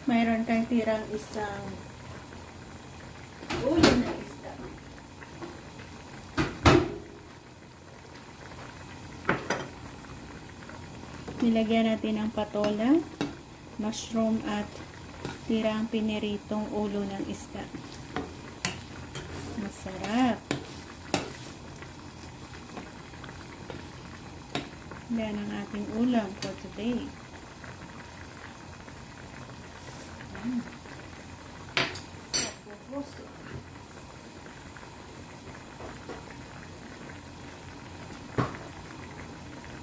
Mayroon kang tirang isang ulo na isda. Nilagyan natin ang patola, mushroom at tirang piniritong ulo ng isda. Masarap. Yan ang ating ulam for today.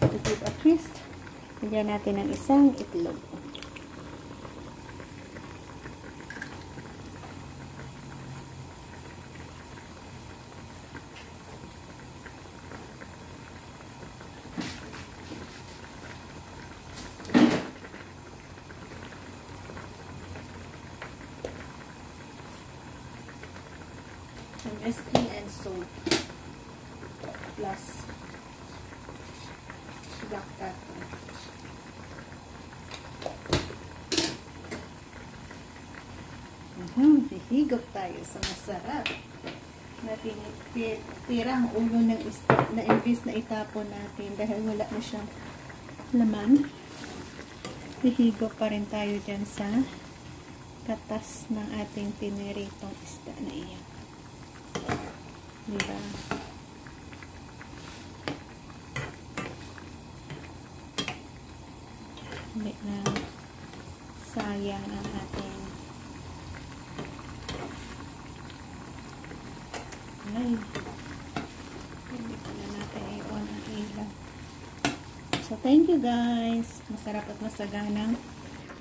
To give a twist, lagyan natin ng isang itlog. Whiskey and salt plus black pepper. Hihigop tayo sa masarap na tirang ulo ng isda na imbis na itapon natin dahil wala na siyang laman. Hihigop pa rin tayo dyan sa katas ng ating piniritong isda na iyan. Diba? Hindi na sayang ang ating hindi pa na natin i-on ang ilaw. So thank you guys. Masarap at masaganang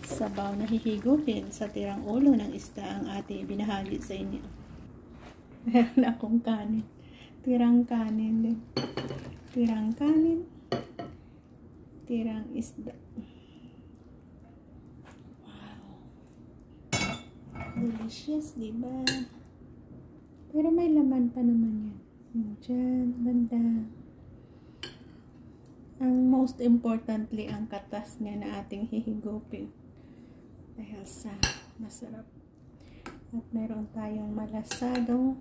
sabaw na hihigupin sa tirang ulo ng isda ang ating binahagi sa inyo. Meron akong kanin. Tirang kanin din. Tirang kanin. Tirang isda. Wow. Delicious, diba? Pero may laman pa naman yan. Yung dyan, banda. Ang most importantly, ang katas niya na ating hihigupin. Dahil sa masarap. At meron tayong malasadong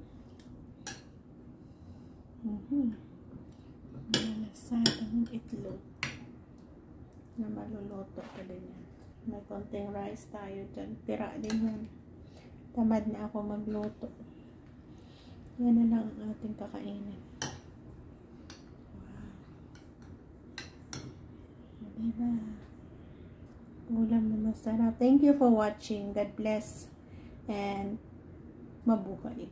malasadong itlog na maluluto pa din yan. May konting rice tayo dyan. Tira din yan. Tamad na ako magluto. Yan na lang ang ating kakainin. Wow. Diba? Ulam na masarap. Thank you for watching. God bless. And mabuhay.